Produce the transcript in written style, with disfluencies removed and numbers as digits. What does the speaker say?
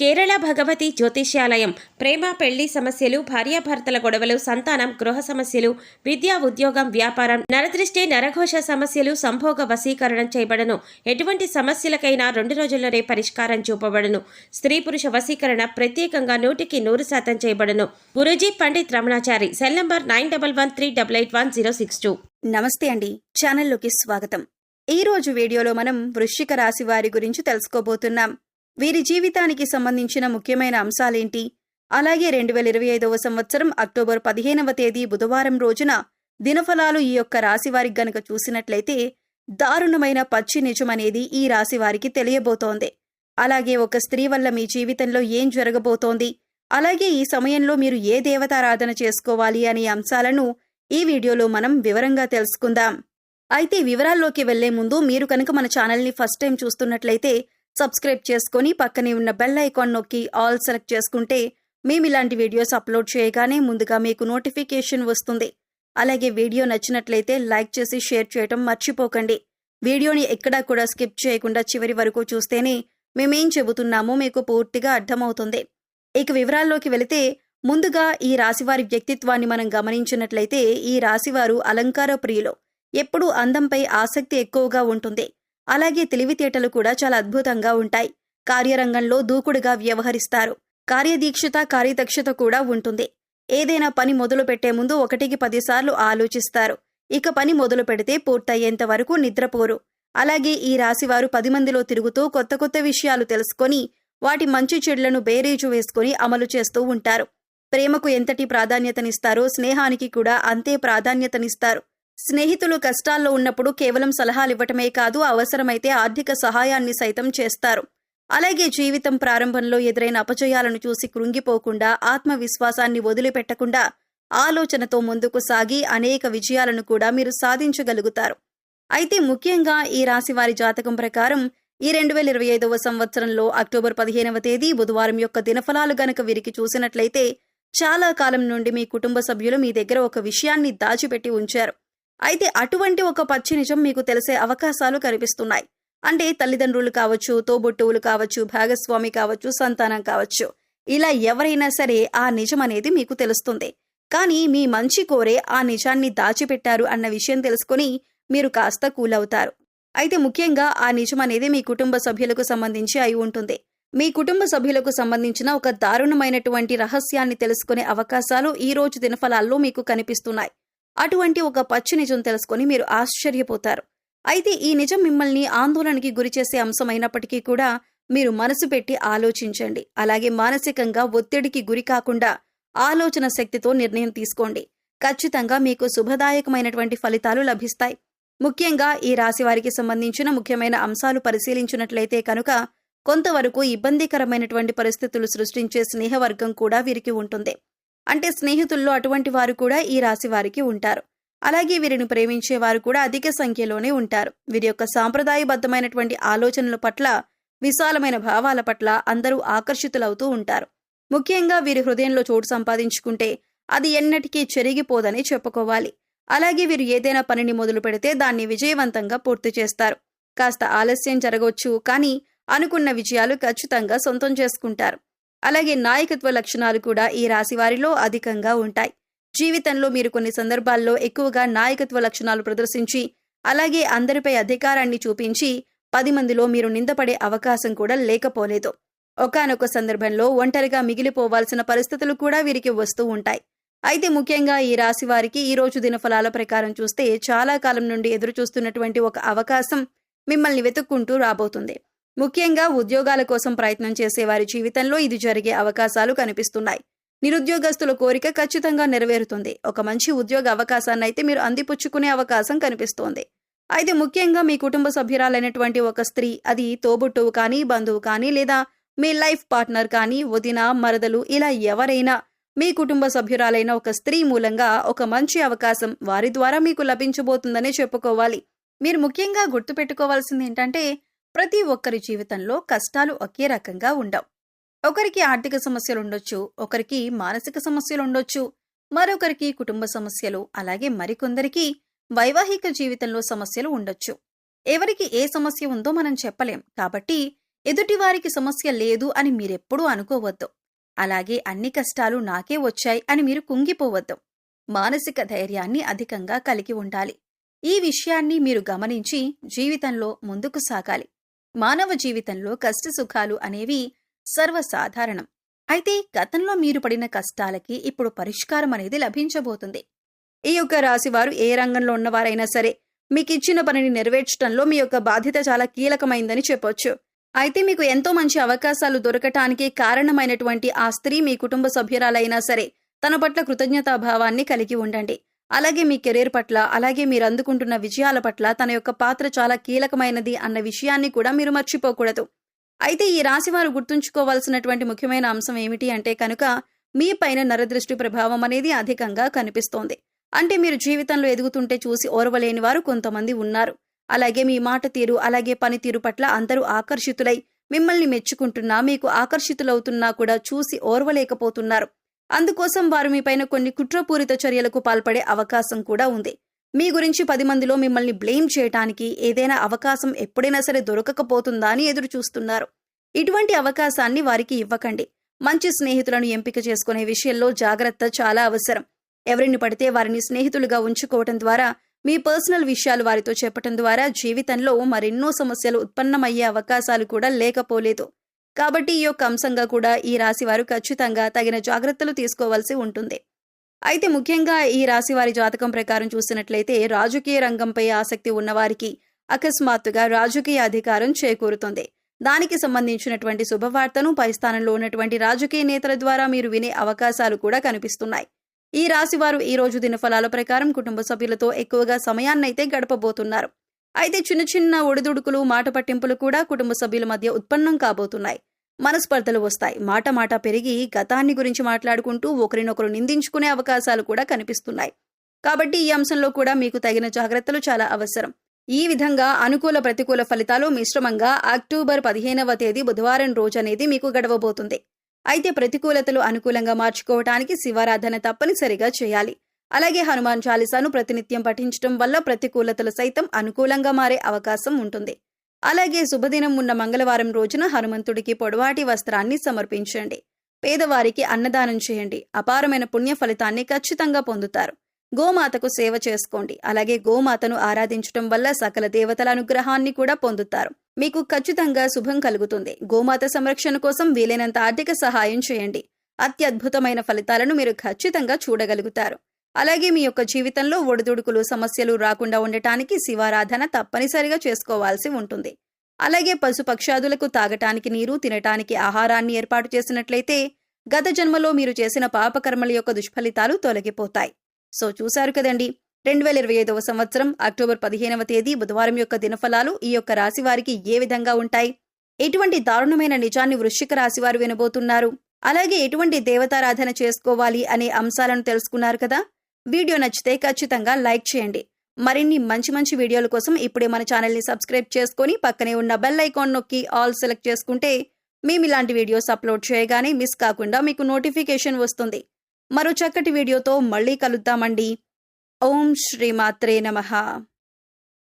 కేరళ భగవతి జ్యోతిష్యాలయం ప్రేమ పెళ్లి సమస్యలు, భార్యాభర్తల గొడవలు, సంతానం, గృహ సమస్యలు, విద్యా ఉద్యోగం, వ్యాపారం, నరదృష్టి, నరఘోష సమస్యలు, సంభోగ వశీకరణం చేయబడను. ఎటువంటి సమస్యలకైనా 2 రోజుల్లోనే పరిష్కారం చూపబడను. స్త్రీ పురుష వశీకరణ ప్రత్యేకంగా 100% చేయబడను. గురూజీ పండిత్ రమణాచారి. Cell number 9113881062. నమస్తే అండి, ఛానల్లోకి స్వాగతం. ఈ రోజు వీడియోలో మనం వృశ్చిక రాశి వారి గురించి తెలుసుకోబోతున్నాం. వీరి జీవితానికి సంబంధించిన ముఖ్యమైన అంశాలేంటి, అలాగే 2025వ సంవత్సరం అక్టోబర్ 15వ తేదీ బుధవారం రోజున దినఫలాలు ఈ యొక్క రాశి వారికి గనక చూసినట్లయితే దారుణమైన పచ్చి నిజమనేది ఈ రాశి వారికి తెలియబోతోంది. అలాగే ఒక స్త్రీ వల్ల మీ జీవితంలో ఏం జరగబోతోంది, అలాగే ఈ సమయంలో మీరు ఏ దేవతారాధన చేసుకోవాలి అనే అంశాలను ఈ వీడియోలో మనం వివరంగా తెలుసుకుందాం. అయితే వివరాల్లోకి వెళ్లే ముందు మీరు కనుక మన ఛానల్ని ఫస్ట్ టైం చూస్తున్నట్లయితే సబ్స్క్రైబ్ చేసుకుని పక్కనే ఉన్న బెల్ ఐకాన్ నొక్కి ఆల్ సెలెక్ట్ చేసుకుంటే మేము ఇలాంటి వీడియోస్ అప్లోడ్ చేయగానే ముందుగా మీకు నోటిఫికేషన్ వస్తుంది. అలాగే వీడియో నచ్చినట్లయితే లైక్ చేసి షేర్ చేయటం మర్చిపోకండి. వీడియోని ఎక్కడా కూడా స్కిప్ చేయకుండా చివరి వరకు చూస్తేనే మేమేం చెబుతున్నామో మీకు పూర్తిగా అర్థమవుతుంది. ఇక వివరాల్లోకి వెళితే ముందుగా ఈ రాశివారి వ్యక్తిత్వాన్ని మనం గమనించినట్లయితే ఈ రాశివారు అలంకార ప్రియులు. ఎప్పుడూ అందంపై ఆసక్తి ఎక్కువగా ఉంటుంది. అలాగే తెలివితేటలు కూడా చాలా అద్భుతంగా ఉంటాయి. కార్యరంగంలో దూకుడుగా వ్యవహరిస్తారు. కార్యదీక్షత, కార్యదక్షత కూడా ఉంటుంది. ఏదైనా పని మొదలు పెట్టే ముందు 1కి 10 సార్లు ఆలోచిస్తారు. ఇక పని మొదలు పెడితే పూర్తయ్యేంత వరకు నిద్రపోరు. అలాగే ఈ రాశివారు 10 మందిలో తిరుగుతూ కొత్త కొత్త విషయాలు తెలుసుకొని వాటి మంచి చెడులను బేరీజు వేసుకుని అమలు చేస్తూ ఉంటారు. ప్రేమకు ఎంతటి ప్రాధాన్యతనిస్తారో స్నేహానికి కూడా అంతే ప్రాధాన్యతనిస్తారు. స్నేహితులు కష్టాల్లో ఉన్నప్పుడు కేవలం సలహాలివ్వటమే కాదు, అవసరమైతే ఆర్థిక సహాయాన్ని సైతం చేస్తారు. అలాగే జీవితం ప్రారంభంలో ఎదురైన అపజయాలను చూసి కృంగిపోకుండా, ఆత్మవిశ్వాసాన్ని వదిలిపెట్టకుండా ఆలోచనతో ముందుకు సాగి అనేక విజయాలను కూడా మీరు సాధించగలుగుతారు. అయితే ముఖ్యంగా ఈ రాశి వారి జాతకం ప్రకారం ఈ 2025వ సంవత్సరంలో అక్టోబర్ 15వ తేదీ బుధవారం యొక్క దినఫలాలు గనక వీరికి చూసినట్లయితే చాలా కాలం నుండి మీ కుటుంబ సభ్యులు మీ దగ్గర ఒక విషయాన్ని దాచిపెట్టి ఉంచారు. అయితే అటువంటి ఒక పచ్చి నిజం మీకు తెలిసే అవకాశాలు కనిపిస్తున్నాయి. అంటే తల్లిదండ్రులు కావచ్చు, తోబుట్టువులు కావచ్చు, భాగస్వామి కావచ్చు, సంతానం కావచ్చు, ఇలా ఎవరైనా సరే ఆ నిజం అనేది మీకు తెలుస్తుంది. కానీ మీ మంచి కోరే ఆ నిజాన్ని దాచిపెట్టారు అన్న విషయం తెలుసుకుని మీరు కాస్త కూలవుతారు. అయితే ముఖ్యంగా ఆ నిజం అనేది మీ కుటుంబ సభ్యులకు సంబంధించి అయి ఉంటుంది. మీ కుటుంబ సభ్యులకు సంబంధించిన ఒక దారుణమైనటువంటి రహస్యాన్ని తెలుసుకునే అవకాశాలు ఈ రోజు దినఫలాల్లో మీకు కనిపిస్తున్నాయి. అటువంటి ఒక పచ్చి నిజం తెలుసుకొని మీరు ఆశ్చర్యపోతారు. అయితే ఈ నిజం మిమ్మల్ని ఆందోళనకి గురిచేసే అంశమైనప్పటికీ కూడా మీరు మనసు పెట్టి ఆలోచించండి. అలాగే మానసికంగా ఒత్తిడికి గురి కాకుండా ఆలోచన శక్తితో నిర్ణయం తీసుకోండి. ఖచ్చితంగా మీకు శుభదాయకమైనటువంటి ఫలితాలు లభిస్తాయి. ముఖ్యంగా ఈ రాశి వారికి సంబంధించిన ముఖ్యమైన అంశాలు పరిశీలించినట్లయితే కనుక కొంతవరకు ఇబ్బందికరమైనటువంటి పరిస్థితులు సృష్టించే స్నేహవర్గం కూడా వీరికి ఉంటుంది. అంటే స్నేహితుల్లో అటువంటి వారు కూడా ఈ రాశి వారికి ఉంటారు. అలాగే వీరిని ప్రేమించే వారు కూడా అధిక సంఖ్యలోనే ఉంటారు. వీరి యొక్క సాంప్రదాయబద్ధమైనటువంటి ఆలోచనల పట్ల, విశాలమైన భావాల పట్ల అందరూ ఆకర్షితులవుతూ ఉంటారు. ముఖ్యంగా వీరి హృదయంలో చోటు సంపాదించుకుంటే అది ఎన్నటికీ చెరిగిపోదని చెప్పుకోవాలి. అలాగే వీరు ఏదైనా పనిని మొదలు పెడితే దాన్ని విజయవంతంగా పూర్తి చేస్తారు. కాస్త ఆలస్యం జరగవచ్చు, కానీ అనుకున్న విజయాలు ఖచ్చితంగా సొంతం చేసుకుంటారు. అలాగే నాయకత్వ లక్షణాలు కూడా ఈ రాశి వారిలో అధికంగా ఉంటాయి. జీవితంలో మీరు కొన్ని సందర్భాల్లో ఎక్కువగా నాయకత్వ లక్షణాలు ప్రదర్శించి, అలాగే అందరిపై అధికారాన్ని చూపించి 10 మందిలో మీరు నిందపడే అవకాశం కూడా లేకపోలేదు. ఒకానొక సందర్భంలో ఒంటరిగా మిగిలిపోవాల్సిన పరిస్థితులు కూడా వీరికి వస్తూ ఉంటాయి. అయితే ముఖ్యంగా ఈ రాశి వారికి ఈ రోజు దినఫలాల ప్రకారం చూస్తే చాలా కాలం నుండి ఎదురు చూస్తున్నటువంటి ఒక అవకాశం మిమ్మల్ని వెతుక్కుంటూ రాబోతుంది. ముఖ్యంగా ఉద్యోగాల కోసం ప్రయత్నం చేసే వారి జీవితంలో ఇది జరిగే అవకాశాలు కనిపిస్తున్నాయి. నిరుద్యోగస్తుల కోరిక ఖచ్చితంగా నెరవేరుతుంది. ఒక మంచి ఉద్యోగ అవకాశాన్ని అయితే మీరు అందిపుచ్చుకునే అవకాశం కనిపిస్తోంది. అయితే ముఖ్యంగా మీ కుటుంబ సభ్యురాలైనటువంటి ఒక స్త్రీ, అది తోబుట్టువు కానీ, బంధువు కానీ, లేదా మీ లైఫ్ పార్ట్నర్ కానీ, వదిన, మరదలు, ఇలా ఎవరైనా మీ కుటుంబ సభ్యురాలైన ఒక స్త్రీ మూలంగా ఒక మంచి అవకాశం వారి ద్వారా మీకు లభించబోతుందనే చెప్పుకోవాలి. మీరు ముఖ్యంగా గుర్తుపెట్టుకోవాల్సింది ఏంటంటే ప్రతి ఒక్కరి జీవితంలో కష్టాలు ఒకే రకంగా ఉండవు. ఒకరికి ఆర్థిక సమస్యలు ఉండొచ్చు, ఒకరికి మానసిక సమస్యలు ఉండొచ్చు, మరొకరికి కుటుంబ సమస్యలు, అలాగే మరికొందరికి వైవాహిక జీవితంలో సమస్యలు ఉండొచ్చు. ఎవరికి ఏ సమస్య ఉందో మనం చెప్పలేం. కాబట్టి ఎదుటివారికి సమస్య లేదు అని మీరెప్పుడూ అనుకోవద్దు. అలాగే అన్ని కష్టాలు నాకే వచ్చాయి అని మీరు కుంగిపోవద్దు. మానసిక ధైర్యాన్ని అధికంగా కలిగి ఉండాలి. ఈ విషయాన్ని మీరు గమనించి జీవితంలో ముందుకు సాగాలి. మానవ జీవితంలో కష్టసుఖాలు అనేవి సర్వసాధారణం. అయితే గతంలో మీరు పడిన కష్టాలకి ఇప్పుడు పరిష్కారం అనేది లభించబోతుంది. ఈ యొక్క రాశివారు ఏ రంగంలో ఉన్నవారైనా సరే మీకిచ్చిన పనిని నెరవేర్చడంలో మీ యొక్క బాధ్యత చాలా కీలకమైందని చెప్పొచ్చు. అయితే మీకు ఎంతో మంచి అవకాశాలు దొరకటానికి కారణమైనటువంటి ఆ స్త్రీ మీ కుటుంబ సభ్యురాలైనా సరే తన పట్ల కృతజ్ఞతాభావాన్ని కలిగి ఉండండి. అలాగే మీ కెరీర్ పట్ల, అలాగే మీరు అందుకుంటున్న విజయాల పట్ల తన యొక్క పాత్ర చాలా కీలకమైనది అన్న విషయాన్ని కూడా మీరు మర్చిపోకూడదు. అయితే ఈ రాశివారు గుర్తుంచుకోవాల్సినటువంటి ముఖ్యమైన అంశం ఏమిటి అంటే కనుక మీ పైన నరదృష్టి ప్రభావం అనేది అధికంగా కనిపిస్తోంది. అంటే మీరు జీవితంలో ఎదుగుతుంటే చూసి ఓర్వలేని వారు కొంతమంది ఉన్నారు. అలాగే మీ మాట తీరు, అలాగే పనితీరు పట్ల అందరూ ఆకర్షితులై మిమ్మల్ని మెచ్చుకుంటున్నా, మీకు ఆకర్షితులవుతున్నా కూడా చూసి ఓర్వలేకపోతున్నారు. అందుకోసం వారు మీపైన కొన్ని కుట్రపూరిత చర్యలకు పాల్పడే అవకాశం కూడా ఉంది. మీ గురించి 10 మందిలో మిమ్మల్ని బ్లేమ్ చేయటానికి ఏదైనా అవకాశం ఎప్పుడైనా సరే దొరకకపోతుందా అని ఎదురు చూస్తున్నారు. ఇటువంటి అవకాశాన్ని వారికి ఇవ్వకండి. మంచి స్నేహితులను ఎంపిక చేసుకునే విషయంలో జాగ్రత్త చాలా అవసరం. ఎవరిని పడితే వారిని స్నేహితులుగా ఉంచుకోవటం ద్వారా, మీ పర్సనల్ విషయాలు వారితో చెప్పటం ద్వారా జీవితంలో మరెన్నో సమస్యలు ఉత్పన్నమయ్యే అవకాశాలు కూడా లేకపోలేదు. కాబట్టి ఈ యొక్క అంశంగా కూడా ఈ రాశివారు ఖచ్చితంగా తగిన జాగ్రత్తలు తీసుకోవాల్సి ఉంటుంది. అయితే ముఖ్యంగా ఈ రాశివారి జాతకం ప్రకారం చూసినట్లయితే రాజకీయ రంగంపై ఆసక్తి ఉన్నవారికి అకస్మాత్తుగా రాజకీయ అధికారం చేకూరుతుంది. దానికి సంబంధించినటువంటి శుభవార్తను పై స్థానంలో ఉన్నటువంటి రాజకీయ నేతల ద్వారా మీరు వినే అవకాశాలు కూడా కనిపిస్తున్నాయి. ఈ రాశివారు ఈ రోజు దినఫలాల ప్రకారం కుటుంబ సభ్యులతో ఎక్కువగా సమయాన్నైతే గడపబోతున్నారు. అయితే చిన్న చిన్న ఒడిదుడుకులు, మాట పట్టింపులు కూడా కుటుంబ సభ్యుల మధ్య ఉత్పన్నం కాబోతున్నాయి. మనస్పర్ధలు వస్తాయి. మాట పెరిగి గతాన్ని గురించి మాట్లాడుకుంటూ ఒకరినొకరు నిందించుకునే అవకాశాలు కూడా కనిపిస్తున్నాయి. కాబట్టి ఈ అంశంలో కూడా మీకు తగిన జాగ్రత్తలు చాలా అవసరం. ఈ విధంగా అనుకూల ప్రతికూల ఫలితాలు మిశ్రమంగా అక్టోబర్ 15వ తేదీ బుధవారం రోజు అనేది మీకు గడవబోతుంది. అయితే ప్రతికూలతలు అనుకూలంగా మార్చుకోవటానికి శివారాధన తప్పనిసరిగా చేయాలి. అలాగే హనుమాన్ చాలీసాను ప్రతినిత్యం పఠించడం వల్ల ప్రతికూలతలు సైతం అనుకూలంగా మారే అవకాశం ఉంటుంది. అలాగే శుభదినం ఉన్న మంగళవారం రోజున హనుమంతుడికి పొడవాటి వస్త్రాన్ని సమర్పించండి. పేదవారికి అన్నదానం చేయండి. అపారమైన పుణ్య ఫలితాన్ని ఖచ్చితంగా పొందుతారు. గోమాతకు సేవ చేసుకోండి. అలాగే గోమాతను ఆరాధించడం వల్ల సకల దేవతల అనుగ్రహాన్ని కూడా పొందుతారు. మీకు ఖచ్చితంగా శుభం కలుగుతుంది. గోమాత సంరక్షణ కోసం వీలైనంత ఆర్థిక సహాయం చేయండి. అత్యద్భుతమైన ఫలితాలను మీరు ఖచ్చితంగా చూడగలుగుతారు. అలాగే మీ యొక్క జీవితంలో ఒడిదుడుకులు, సమస్యలు రాకుండా ఉండటానికి శివారాధన తప్పనిసరిగా చేసుకోవాల్సి ఉంటుంది. అలాగే పశుపక్షాదులకు తాగటానికి నీరు, తినటానికి ఆహారాన్ని ఏర్పాటు చేసినట్లయితే గత జన్మలో మీరు చేసిన పాపకర్మల యొక్క దుష్ఫలితాలు తొలగిపోతాయి. సో చూశారు కదండి, 2025వ సంవత్సరం అక్టోబర్ 15వ తేదీ బుధవారం యొక్క దినఫలాలు ఈ యొక్క రాశి వారికి ఏ విధంగా ఉంటాయి, ఎటువంటి దారుణమైన నిజాన్ని వృశ్చిక రాశివారు వినబోతున్నారు, అలాగే ఎటువంటి దేవతారాధన చేసుకోవాలి అనే అంశాలను తెలుసుకున్నారు కదా. వీడియో నచ్చితే ఖచ్చితంగా లైక్ చేయండి. మరిన్ని మంచి వీడియోల కోసం ఇప్పుడే మన ఛానల్ని సబ్స్క్రైబ్ చేసుకొని పక్కనే ఉన్న బెల్ ఐకాన్ నొక్కి ఆల్ సెలెక్ట్ చేసుకుంటే మేము ఇలాంటి వీడియోస్ అప్లోడ్ చేయగానే మిస్ కాకుండా మీకు నోటిఫికేషన్ వస్తుంది. మరో చక్కటి వీడియోతో మళ్ళీ కలుద్దామండి. ఓం శ్రీమాత్రే నమః.